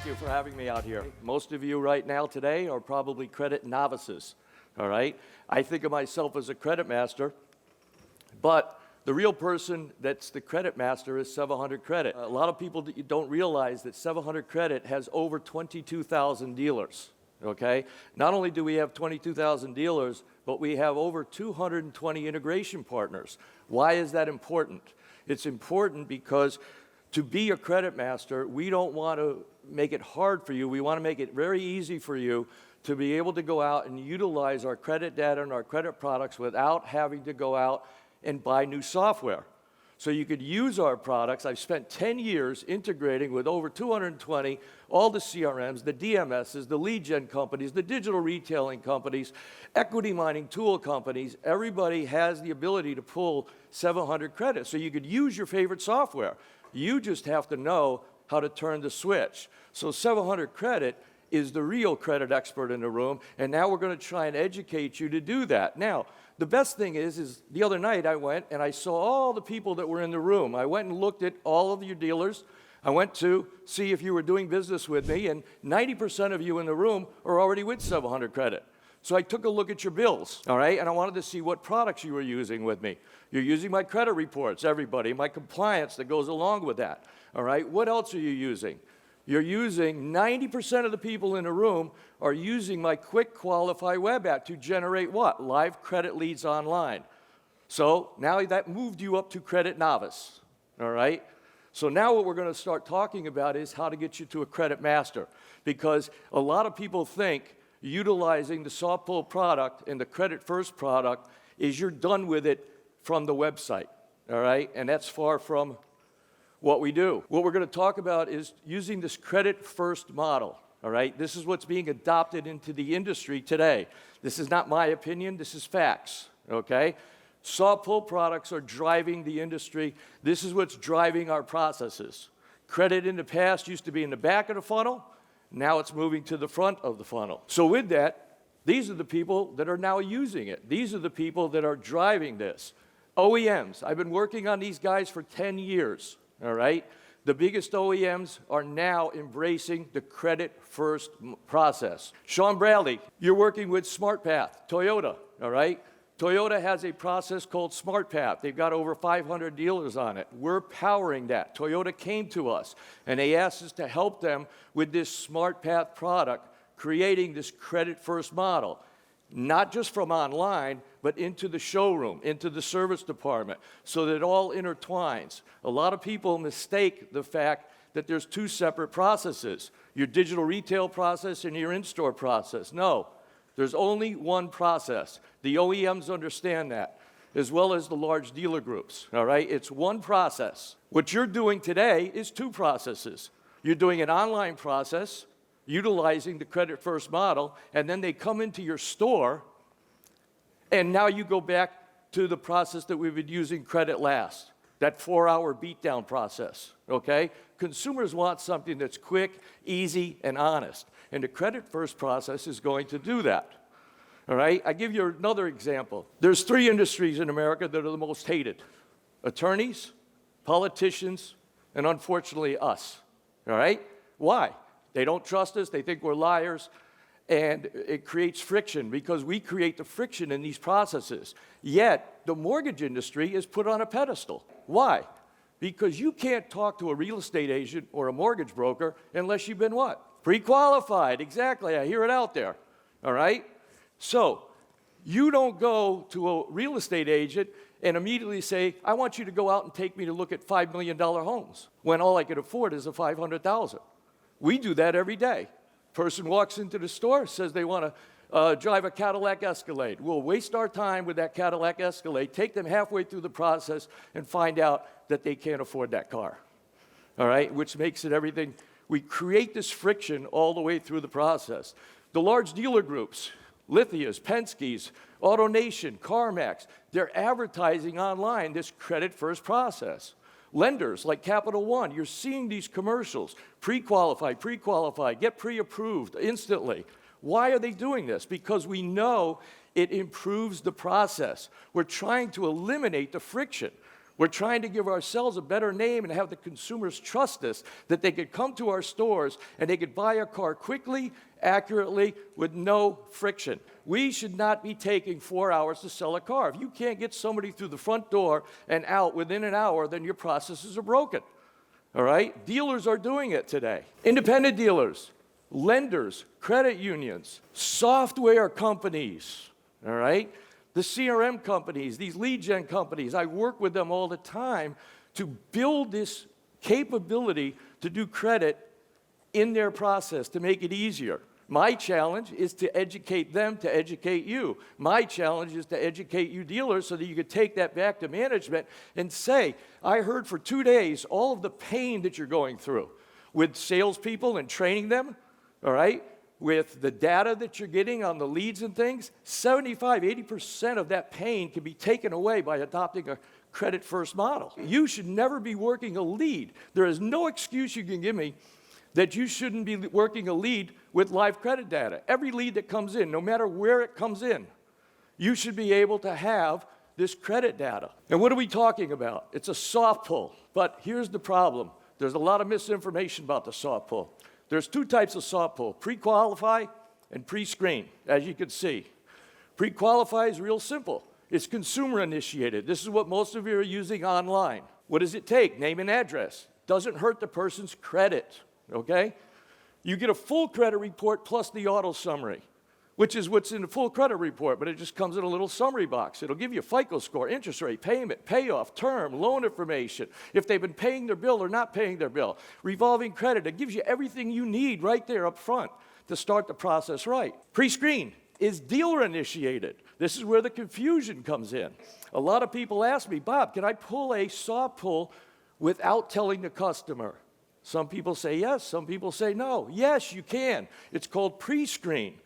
Thank you for having me out here. Most of you right now today are probably credit novices, all right? I think of myself as a credit master, but the real person that's the credit master is 700 Credit. A lot of people don't realize that 700 Credit has over 22,000 dealers, okay? Not only do we have 22,000 dealers, but we have over 220 integration partners. Why is that important? It's important because to be a credit master, we don't want to make it hard for you. We want to make it very easy for you to be able to go out and utilize our credit data and our credit products without having to go out and buy new software. So you could use our products. I've spent 10 years integrating with over 220, all the CRMs, the DMSs, the lead gen companies, the digital retailing companies, equity mining tool companies. Everybody has the ability to pull 700 Credit. So you could use your favorite software. You just have to know how to turn the switch. So 700 Credit is the real credit expert in the room, and now we're going to try and educate you to do that. Now, the best thing is the other night I went and I saw all the people that were in the room. I went and looked at all of your dealers. I went to see if you were doing business with me, and 90% of you in the room are already with 700 Credit. So I took a look at your bills, all right, and I wanted to see what products you were using with me. You're using my credit reports, everybody, my compliance that goes along with that, all right? What else are you using? You're using, 90% of the people in the room are using my Quick Qualify web app to generate what? Live credit leads online. So now that moved you up to credit novice, all right? So now what we're going to start talking about is how to get you to a credit master, because a lot of people think utilizing the soft pull product and the credit first product is you're done with it from the website, all right? And that's far from what we do. What we're going to talk about is using this credit first model, all right? This is what's being adopted into the industry today. This is not my opinion, this is facts, okay? Soft pull products are driving the industry. This is what's driving our processes. Credit in the past used to be in the back of the funnel. Now it's moving to the front of the funnel. So with that, these are the people that are now using it. These are the people that are driving this. OEMs, I've been working on these guys for 10 years, all right? The biggest OEMs are now embracing the credit-first process. Sean Bradley, you're working with SmartPath, Toyota, all right? Toyota has a process called SmartPath. They've got over 500 dealers on it. We're powering that. Toyota came to us, and they asked us to help them with this SmartPath product, creating this credit-first model, not just from online, but into the showroom, into the service department, so that it all intertwines. A lot of people mistake the fact that there's two separate processes, your digital retail process and your in-store process. No. There's only one process. The OEMs understand that, as well as the large dealer groups, all right? It's one process. What you're doing today is two processes. You're doing an online process, utilizing the credit-first model, and then they come into your store, and now you go back to the process that we've been using credit last, that 4-hour beatdown process, okay? Consumers want something that's quick, easy, and honest. And the credit-first process is going to do that, all right? I give you another example. There's 3 industries in America that are the most hated: attorneys, politicians, and unfortunately us, all right? Why? They don't trust us, they think we're liars, and it creates friction because we create the friction in these processes. Yet, the mortgage industry is put on a pedestal. Why? Because you can't talk to a real estate agent or a mortgage broker unless you've been what? Pre-qualified, exactly, I hear it out there, all right? So, you don't go to a real estate agent and immediately say, I want you to go out and take me to look at $5 million homes, when all I could afford is a $500,000. We do that every day. Person walks into the store, says they want to drive a Cadillac Escalade. We'll waste our time with that Cadillac Escalade, take them halfway through the process, and find out that they can't afford that car, all right? Which makes it everything. We create this friction all the way through the process. The large dealer groups, Lettis, Penske's, AutoNation, CarMax, they're advertising online this credit-first process. Lenders like Capital One, you're seeing these commercials, pre-qualify, get pre-approved instantly. Why are they doing this? Because we know it improves the process. We're trying to eliminate the friction. We're trying to give ourselves a better name and have the consumers trust us, that they could come to our stores and they could buy a car quickly, accurately, with no friction. We should not be taking 4 hours to sell a car. If you can't get somebody through the front door and out within an hour, then your processes are broken. All right? Dealers are doing it today. Independent dealers, lenders, credit unions, software companies, all right? The CRM companies, these lead gen companies, I work with them all the time to build this capability to do credit in their process, to make it easier. My challenge is to educate them to educate you. My challenge is to educate you dealers so that you could take that back to management and say, I heard for 2 days all of the pain that you're going through with salespeople and training them, all right? With the data that you're getting on the leads and things, 75–80% of that pain can be taken away by adopting a credit-first model. You should never be working a lead. There is no excuse you can give me that you shouldn't be working a lead with live credit data. Every lead that comes in, no matter where it comes in, you should be able to have this credit data. And what are we talking about? It's a soft pull. But here's the problem. There's a lot of misinformation about the soft pull. There's 2 types of soft pull, pre-qualify and pre-screen, as you can see. Pre-qualify is real simple. It's consumer initiated. This is what most of you are using online. What does it take? Name and address. Doesn't hurt the person's credit, okay? You get a full credit report plus the auto summary, which is what's in the full credit report, but it just comes in a little summary box. It'll give you a FICO score, interest rate, payment, payoff, term, loan information, if they've been paying their bill or not paying their bill, revolving credit. It gives you everything you need right there up front to start the process right. Pre-screen is dealer initiated. This is where the confusion comes in. A lot of people ask me, Bob, can I pull a soft pull without telling the customer? Some people say yes, some people say no. Yes, you can. It's called pre-screen.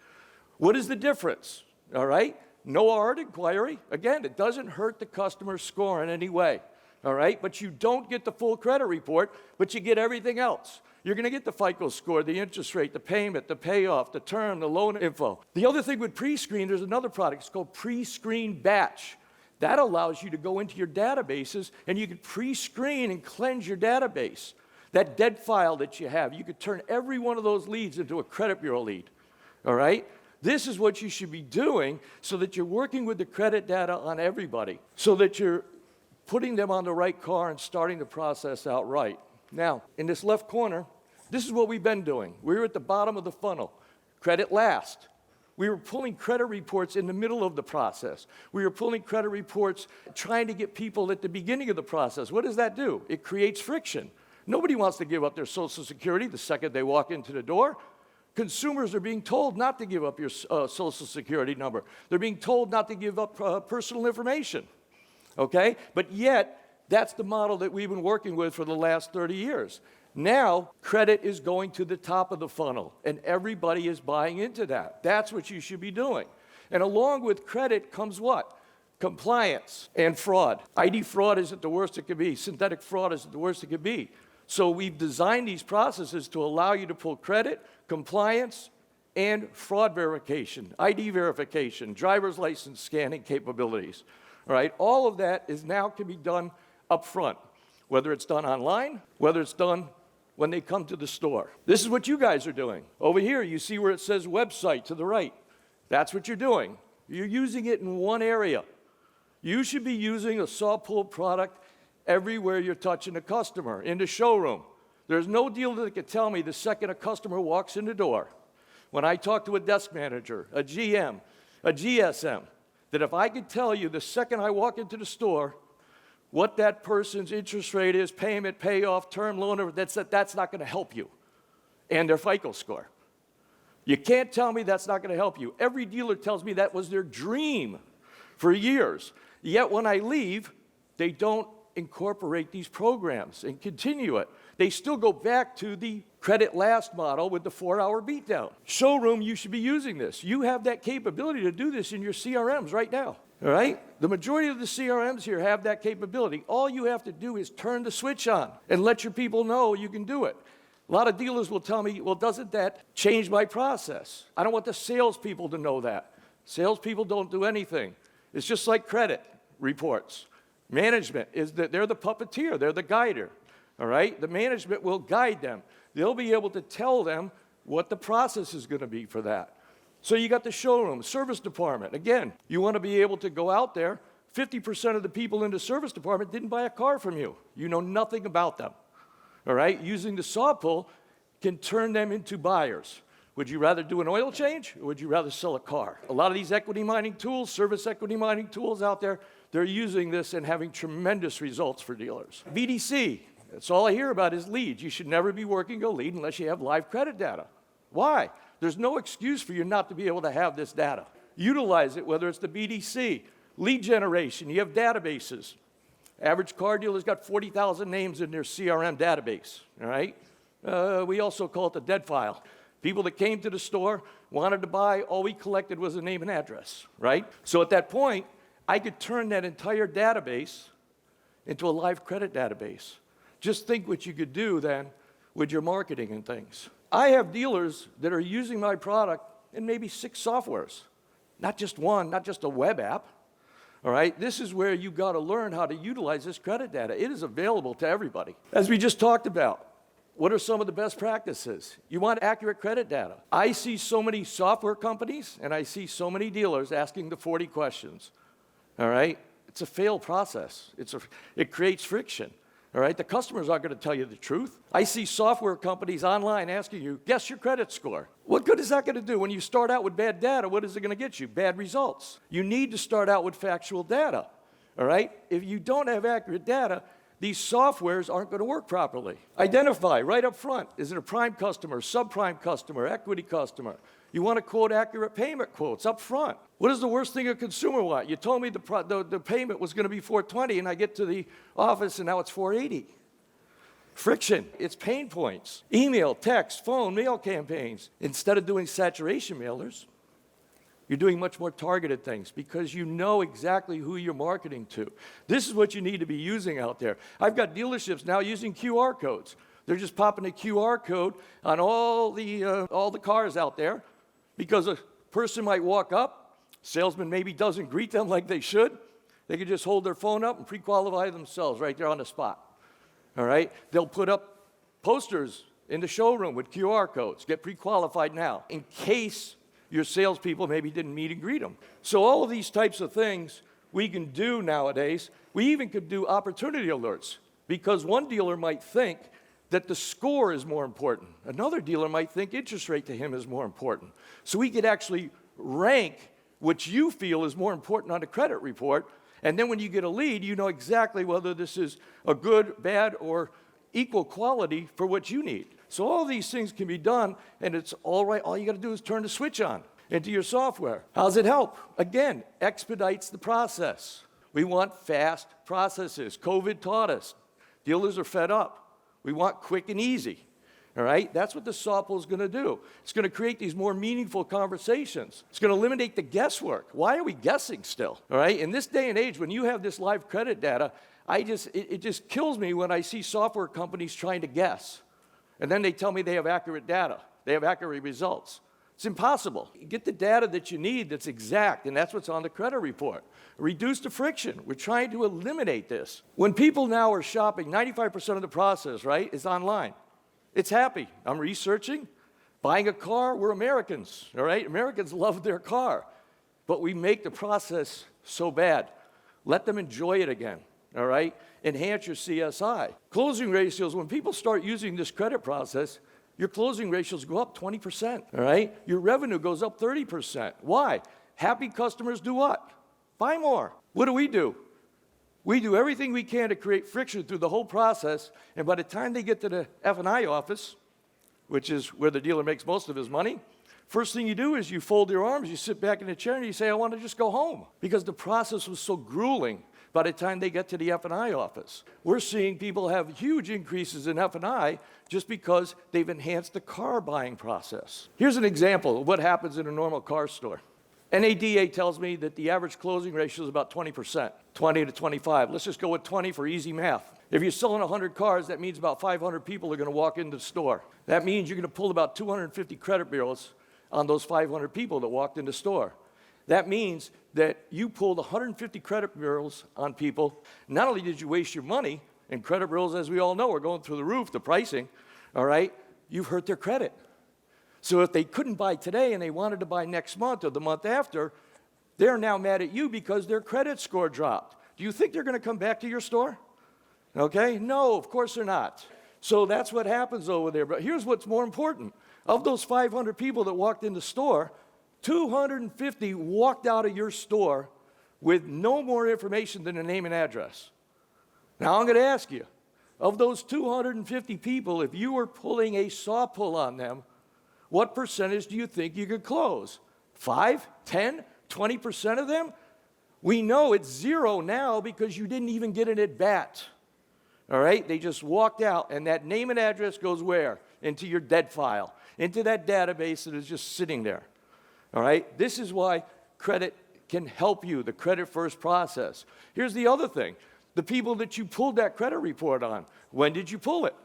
What is the difference? All right? No hard inquiry. Again, it doesn't hurt the customer's score in any way. All right? But you don't get the full credit report, but you get everything else. You're going to get the FICO score, the interest rate, the payment, the payoff, the term, the loan info. The other thing with pre-screen, there's another product. It's called pre-screen batch. That allows you to go into your databases and you can pre-screen and cleanse your database. That dead file that you have, you could turn every one of those leads into a credit bureau lead. All right? This is what you should be doing so that you're working with the credit data on everybody, so that you're putting them on the right car and starting the process out right. Now, in this left corner, this is what we've been doing. We were at the bottom of the funnel. Credit last. We were pulling credit reports in the middle of the process. We were pulling credit reports trying to get people at the beginning of the process. What does that do? It creates friction. Nobody wants to give up their Social Security the second they walk into the door. Consumers are being told not to give up your Social Security number. They're being told not to give up personal information, okay? But yet, that's the model that we've been working with for the last 30 years. Now, credit is going to the top of the funnel, and everybody is buying into that. That's what you should be doing. And along with credit comes what? Compliance and fraud. ID fraud isn't the worst it could be. Synthetic fraud isn't the worst it could be. So we've designed these processes to allow you to pull credit, compliance, and fraud verification, ID verification, driver's license scanning capabilities. All right, all of that is now can be done up front, whether it's done online, whether it's done when they come to the store. This is what you guys are doing. Over here, you see where it says website to the right. That's what you're doing. You're using it in one area. You should be using a saw pull product everywhere you're touching a customer, in the showroom. There's no dealer that can tell me the second a customer walks in the door, when I talk to a desk manager, a GM, a GSM, that if I could tell you the second I walk into the store what that person's interest rate is, payment, payoff, term, loan, that's not going to help you, and their FICO score. You can't tell me that's not going to help you. Every dealer tells me that was their dream for years. Yet when I leave, they don't incorporate these programs and continue it. They still go back to the credit last model with the 4-hour beatdown. Showroom, you should be using this. You have that capability to do this in your CRMs right now. All right? The majority of the CRMs here have that capability. All you have to do is turn the switch on and let your people know you can do it. A lot of dealers will tell me, well, doesn't that change my process? I don't want the salespeople to know that. Salespeople don't do anything. It's just like credit reports. Management is that they're the puppeteer, they're the guider, all right? The management will guide them. They'll be able to tell them what the process is going to be for that. So you got the showroom, service department. Again, you want to be able to go out there. 50% of the people in the service department didn't buy a car from you. You know nothing about them, all right? Using the saw pull can turn them into buyers. Would you rather do an oil change, or would you rather sell a car? A lot of these equity mining tools, service equity mining tools out there, they're using this and having tremendous results for dealers. BDC, that's all I hear about is leads. You should never be working a lead unless you have live credit data. Why? There's no excuse for you not to be able to have this data. Utilize it, whether it's the BDC, lead generation, you have databases. Average car dealer's got 40,000 names in their CRM database, all right? We also call it the dead file. People that came to the store, wanted to buy, all we collected was a name and address, right? So at that point, I could turn that entire database into a live credit database. Just think what you could do then with your marketing and things. I have dealers that are using my product in maybe 6 softwares, not just one, not just a web app, all right? This is where you got to learn how to utilize this credit data. It is available to everybody. As we just talked about, what are some of the best practices? You want accurate credit data. I see so many software companies and I see so many dealers asking the 40 questions, all right? It's a failed process. It creates friction, all right? The customers aren't going to tell you the truth. I see software companies online asking you, guess your credit score. What good is that going to do? When you start out with bad data, what is it going to get you? Bad results. You need to start out with factual data, all right? If you don't have accurate data, these softwares aren't going to work properly. Identify right up front. Is it a prime customer, subprime customer, equity customer? You want to quote accurate payment quotes up front. What is the worst thing a consumer want? You told me the payment was going to be $420, and I get to the office, and now it's $480. Friction. It's pain points. Email, text, phone, mail campaigns. Instead of doing saturation mailers, you're doing much more targeted things because you know exactly who you're marketing to. This is what you need to be using out there. I've got dealerships now using QR codes. They're just popping a QR code on all the cars out there because a person might walk up, salesman maybe doesn't greet them like they should. They can just hold their phone up and pre-qualify themselves right there on the spot. All right? They'll put up posters in the showroom with QR codes. Get pre-qualified now in case your salespeople maybe didn't meet and greet them. So all of these types of things we can do nowadays. We even could do opportunity alerts because one dealer might think that the score is more important. Another dealer might think interest rate to him is more important. So we could actually rank what you feel is more important on the credit report, and then when you get a lead, you know exactly whether this is a good, bad, or equal quality for what you need. So all these things can be done, and it's all right. All you got to do is turn the switch on into your software. How does it help? Again, expedites the process. We want fast processes. COVID taught us. Dealers are fed up. We want quick and easy. All right? That's what the software is going to do. It's going to create these more meaningful conversations. It's going to eliminate the guesswork. Why are we guessing still? All right? In this day and age, when you have this live credit data, it just kills me when I see software companies trying to guess. And then they tell me they have accurate data. They have accurate results. It's impossible. You get the data that you need that's exact, and that's what's on the credit report. Reduce the friction. We're trying to eliminate this. When people now are shopping, 95% of the process, right, is online. It's happy. I'm researching. Buying a car, we're Americans, all right? Americans love their car. But we make the process so bad. Let them enjoy it again, all right? Enhance your CSI. Closing ratios, when people start using this credit process, your closing ratios go up 20%, all right? Your revenue goes up 30%. Why? Happy customers do what? Buy more. What do? We do everything we can to create friction through the whole process, and by the time they get to the F&I office, which is where the dealer makes most of his money, first thing you do is you fold your arms, you sit back in the chair, and you say, I want to just go home, because the process was so grueling by the time they get to the F&I office. We're seeing people have huge increases in F&I just because they've enhanced the car buying process. Here's an example of what happens in a normal car store. NADA tells me that the average closing ratio is about 20%, 20 to 25. Let's just go with 20 for easy math. If you're selling 100 cars, that means about 500 people are going to walk into the store. That means you're going to pull about 250 credit bureaus on those 500 people that walked in the store. That means that you pulled 150 credit bureaus on people. Not only did you waste your money, and credit bureaus, as we all know, are going through the roof, the pricing, all right, you've hurt their credit. So if they couldn't buy today and they wanted to buy next month or the month after, they're now mad at you because their credit score dropped. Do you think they're going to come back to your store? Okay? No, of course they're not. So that's what happens over there. But here's what's more important. Of those 500 people that walked in the store, 250 walked out of your store with no more information than a name and address. Now I'm going to ask you, of those 250 people, if you were pulling a saw pull on them, what percentage do you think you could close? 5, 10, 20% of them? We know it's 0 now because you didn't even get an at-bat. All right? They just walked out, and that name and address goes where? Into your dead file, into that database that is just sitting there. All right? This is why credit can help you, the credit first process. Here's the other thing. The people that you pulled that credit report on, when did you pull it?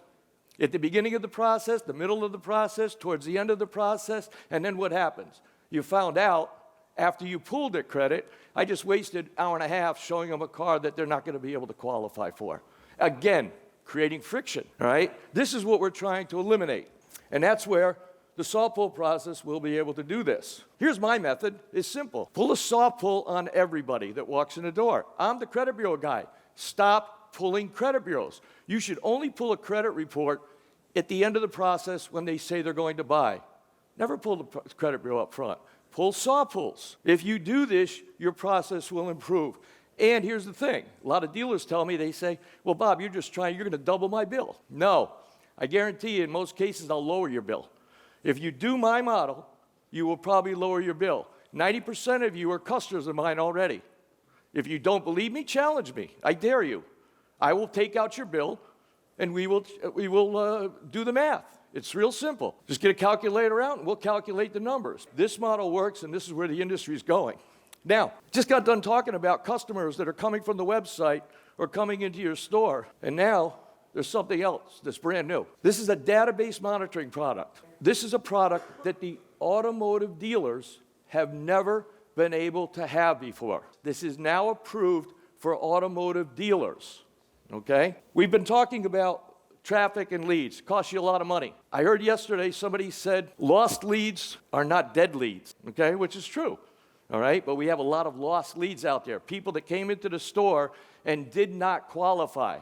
At the beginning of the process, the middle of the process, towards the end of the process, and then what happens? You found out after you pulled the credit, I just wasted an hour and a half showing them a car that they're not going to be able to qualify for. Again, creating friction, all right? This is what we're trying to eliminate, and that's where the saw pull process will be able to do this. Here's my method. It's simple. Pull a saw pull on everybody that walks in the door. I'm the credit bureau guy. Stop pulling credit bureaus. You should only pull a credit report at the end of the process when they say they're going to buy. Never pull the credit bureau up front. Pull saw pulls. If you do this, your process will improve. And here's the thing. A lot of dealers tell me, they say, well, Bob, you're going to double my bill. No. I guarantee you, in most cases, I'll lower your bill. If you do my model, you will probably lower your bill. 90% of you are customers of mine already. If you don't believe me, challenge me. I dare you. I will take out your bill, and we will do the math. It's real simple. Just get a calculator out, and we'll calculate the numbers. This model works, and this is where the industry is going. Now, just got done talking about customers that are coming from the website or coming into your store, and now there's something else that's brand new. This is a database monitoring product. This is a product that the automotive dealers have never been able to have before. This is now approved for automotive dealers, okay? We've been talking about traffic and leads. Costs you a lot of money. I heard yesterday somebody said lost leads are not dead leads, okay, which is true, all right? But we have a lot of lost leads out there, people that came into the store and did not qualify.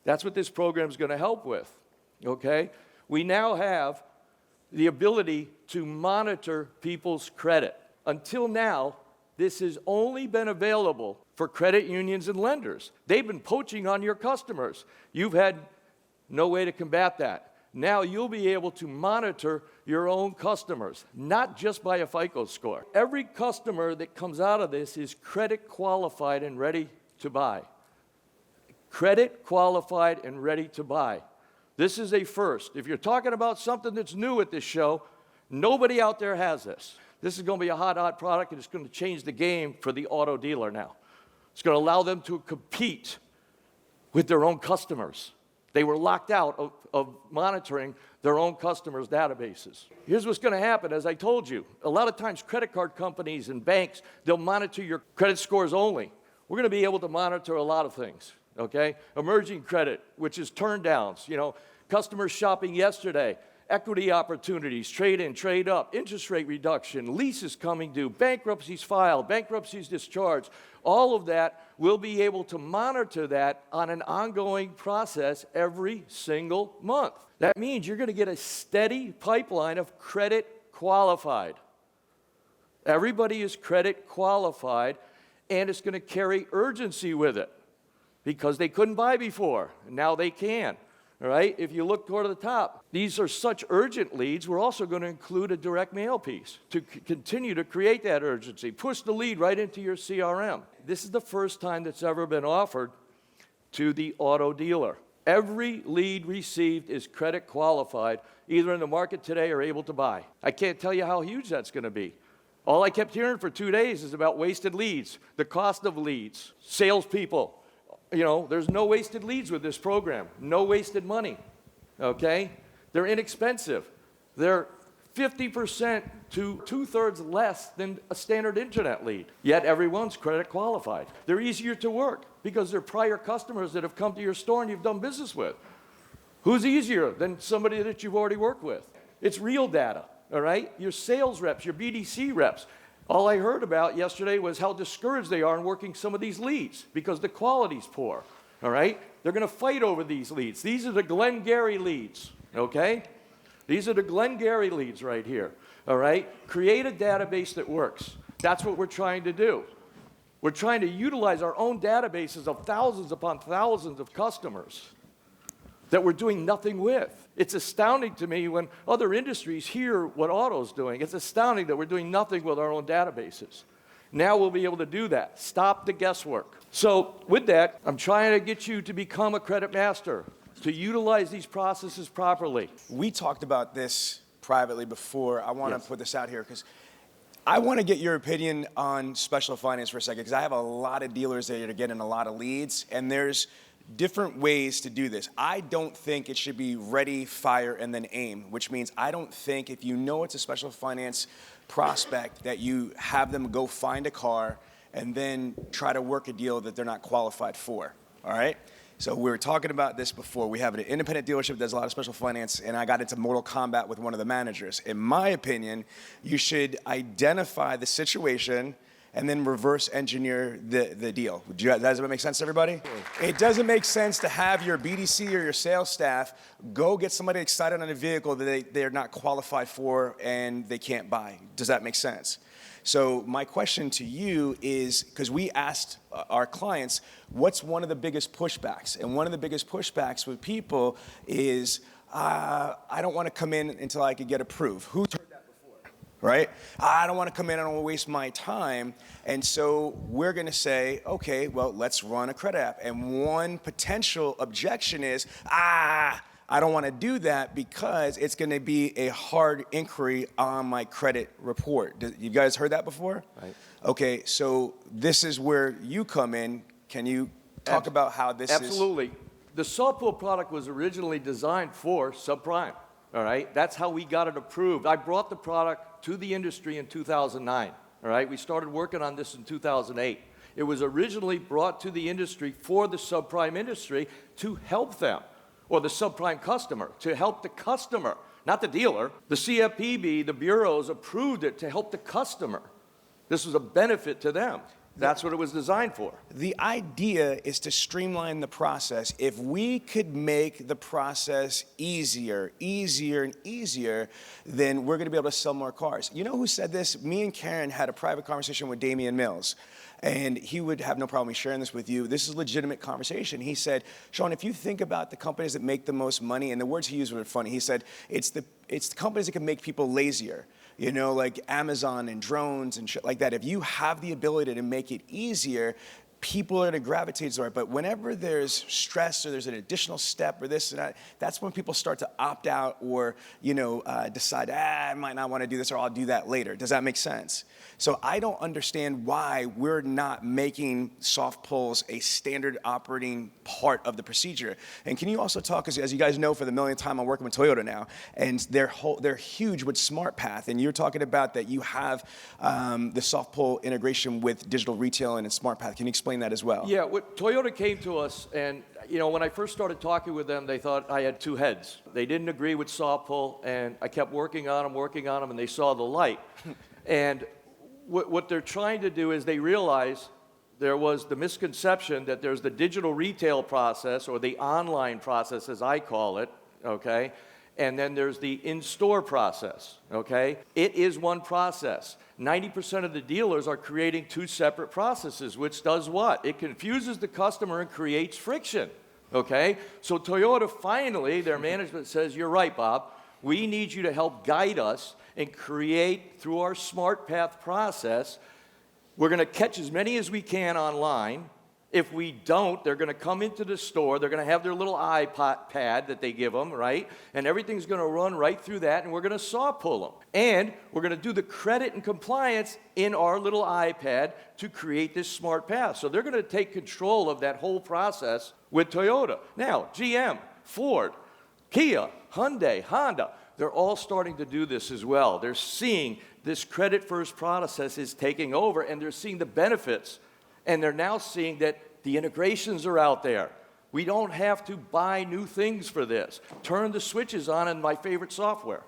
That's what this program is going to help with, okay? We now have the ability to monitor people's credit. Until now, this has only been available for credit unions and lenders. They've been poaching on your customers. You've had no way to combat that. Now you'll be able to monitor your own customers, not just by a FICO score. Every customer that comes out of this is credit qualified and ready to buy. Credit qualified and ready to buy. This is a first. If you're talking about something that's new at this show, nobody out there has this. This is going to be a hot product, and it's going to change the game for the auto dealer now. It's going to allow them to compete with their own customers. They were locked out of monitoring their own customers' databases. Here's what's going to happen, as I told you. A lot of times credit card companies and banks, they'll monitor your credit scores only. We're going to be able to monitor a lot of things, okay? Emerging credit, which is turndowns, customers shopping yesterday, equity opportunities, trade in, trade up, interest rate reduction, leases coming due, bankruptcies filed, bankruptcies discharged. All of that, we'll be able to monitor that on an ongoing process every single month. That means you're going to get a steady pipeline of credit qualified. Everybody is credit qualified, and it's going to carry urgency with it because they couldn't buy before, and now they can. All right, if you look toward the top, these are such urgent leads. We're also going to include a direct mail piece to continue to create that urgency. Push the lead right into your CRM. This is the first time that's ever been offered to the auto dealer. Every lead received is credit qualified, either in the market today or able to buy. I can't tell you how huge that's going to be. All I kept hearing for 2 days is about wasted leads, the cost of leads, salespeople. There's no wasted leads with this program. No wasted money, okay? They're inexpensive. They're 50% to 2/3 less than a standard internet lead. Yet everyone's credit qualified. They're easier to work because they're prior customers that have come to your store and you've done business with. Who's easier than somebody that you've already worked with? It's real data, all right? Your sales reps, your BDC reps. All I heard about yesterday was how discouraged they are in working some of these leads because the quality's poor, all right? They're gonna fight over these leads. These are the Glengarry leads, okay? These are the Glengarry leads right here, all right? Create a database that works. That's what we're trying to do. We're trying to utilize our own databases of thousands upon thousands of customers that we're doing nothing with. It's astounding to me when other industries hear what auto's doing. It's astounding that we're doing nothing with our own databases. Now we'll be able to do that. Stop the guesswork. So with that, I'm trying to get you to become a credit master, to utilize these processes properly. We talked about this privately before. I want to put this out here because I want to get your opinion on special finance for a second because I have a lot of dealers that are getting a lot of leads, and there's different ways to do this. I don't think it should be ready, fire, and then aim, which means I don't think if you know it's a special finance prospect that you have them go find a car and then try to work a deal that they're not qualified for, all right? So we were talking about this before. We have an independent dealership that does a lot of special finance, and I got into Mortal Kombat with one of the managers. In my opinion, you should identify the situation and then reverse engineer the deal. Does that make sense to everybody? Sure. It doesn't make sense to have your BDC or your sales staff go get somebody excited on a vehicle that they're not qualified for and they can't buy. Does that make sense? So my question to you is, because we asked our clients, what's one of the biggest pushbacks? And one of the biggest pushbacks with people is, I don't want to come in until I could get approved. Who's heard that before? Right? I don't want to come in, I don't want to waste my time. And so we're going to say, okay, well, let's run a credit app. And one potential objection is, I don't want to do that because it's going to be a hard inquiry on my credit report. You guys heard that before? Right. Okay, so this is where you come in. Can you talk about how this is? Absolutely. The Subpool product was originally designed for subprime, all right? That's how we got it approved. I brought the product to the industry in 2009, all right? We started working on this in 2008. It was originally brought to the industry for the subprime industry to help them, or the subprime customer, to help the customer, not the dealer. The CFPB, the bureaus, approved it to help the customer. This was a benefit to them. That's what it was designed for. The idea is to streamline the process. If we could make the process easier, and easier, then we're going to be able to sell more cars. You know who said this? Me and Karen had a private conversation with Damian Mills. And he would have no problem sharing this with you. This is a legitimate conversation. He said, Sean, if you think about the companies that make the most money, and the words he used were funny. He said, it's the companies that can make people lazier. You know, like Amazon and drones and shit like that. If you have the ability to make it easier, people are going to gravitate to it. But whenever there's stress or there's an additional step or this and that, that's when people start to opt out or, decide, I might not want to do this or I'll do that later. Does that make sense? So I don't understand why we're not making soft pulls a standard operating part of the procedure. And can you also talk, as you guys know, for the millionth time, I'm working with Toyota now, and they're huge with SmartPath. And you're talking about that you have the soft pull integration with digital retailing and SmartPath. Can you explain that as well? Yeah, Toyota came to us, and when I first started talking with them, they thought I had two heads. They didn't agree with soft pull, and I kept working on them, and they saw the light. And what they're trying to do is they realize there was the misconception that there's the digital retail process, or the online process as I call it, okay? And then there's the in-store process, okay? It is one process. 90% of the dealers are creating two separate processes, which does what? It confuses the customer and creates friction, okay? So Toyota finally, their management says, you're right, Bob. We need you to help guide us and create, through our SmartPath process, we're going to catch as many as we can online. If we don't, they're going to come into the store. They're going to have their little iPad that they give them, right? And everything's going to run right through that, and we're going to saw pull them. And we're going to do the credit and compliance in our little iPad to create this SmartPath. So they're going to take control of that whole process with Toyota. Now, GM, Ford, Kia, Hyundai, Honda, they're all starting to do this as well. They're seeing this credit-first process is taking over, and they're seeing the benefits. And they're now seeing that the integrations are out there. We don't have to buy new things for this. Turn the switches on in my favorite software.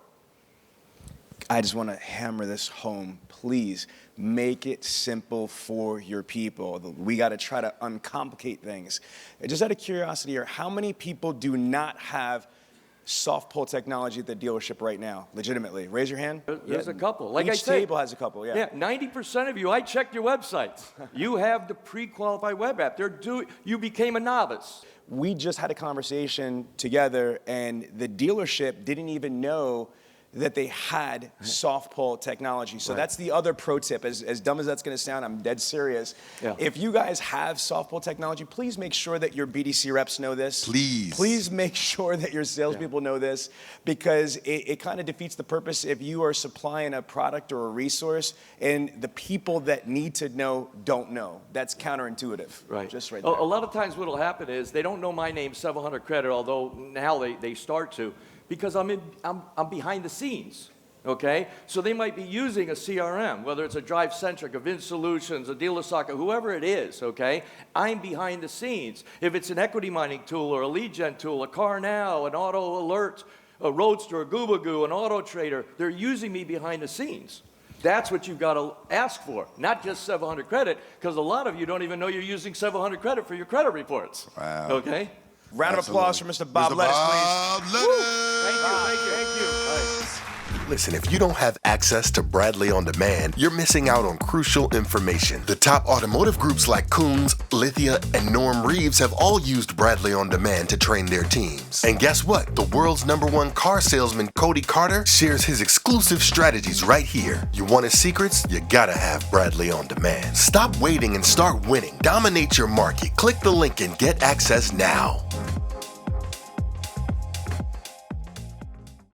I just want to hammer this home. Please make it simple for your people. We got to try to uncomplicate things. Just out of curiosity here, how many people do not have soft pull technology at the dealership right now? Legitimately, raise your hand. There's a couple. Like Each I said, table has a couple. Yeah. Yeah, 90% of you, I checked your websites. You have the pre-qualified web app. You became a novice. We just had a conversation together, and the dealership didn't even know that they had soft pull technology. So that's the other pro tip. As dumb as that's going to sound, I'm dead serious. Yeah. If you guys have soft pull technology, please make sure that your BDC reps know this. Please. Please make sure that your salespeople know this, because it kind of defeats the purpose if you are supplying a product or a resource and the people that need to know don't know. That's counterintuitive. Right. Just right A there. lot of times what will happen is they don't know my name, 700 Credit, although now they start to, because I'm behind the scenes, okay? So they might be using a CRM, whether it's a DriveCentric, a Vin Solutions, a DealerSocket, whoever it is, okay? I'm behind the scenes. If it's an equity mining tool or a lead gen tool, a CarNow, an Auto Alert, a Roadster, a Goobagoo, an Auto Trader, they're using me behind the scenes. That's what you've got to ask for, not just 700 Credit, because a lot of you don't even know you're using 700 Credit for your credit reports. Wow. Okay? Round of applause for Mr. Bob Lettis, please. Lettis. Thank you. Listen, if you don't have access to Bradley On Demand, you're missing out on crucial information. The top automotive groups like Coons, Lithia, and Norm Reeves have all used Bradley On Demand to train their teams. And guess what? The world's #1 car salesman, Cody Carter, shares his exclusive strategies right here. You want his secrets? You gotta have Bradley On Demand. Stop waiting and start winning. Dominate your market. Click the link and get access now.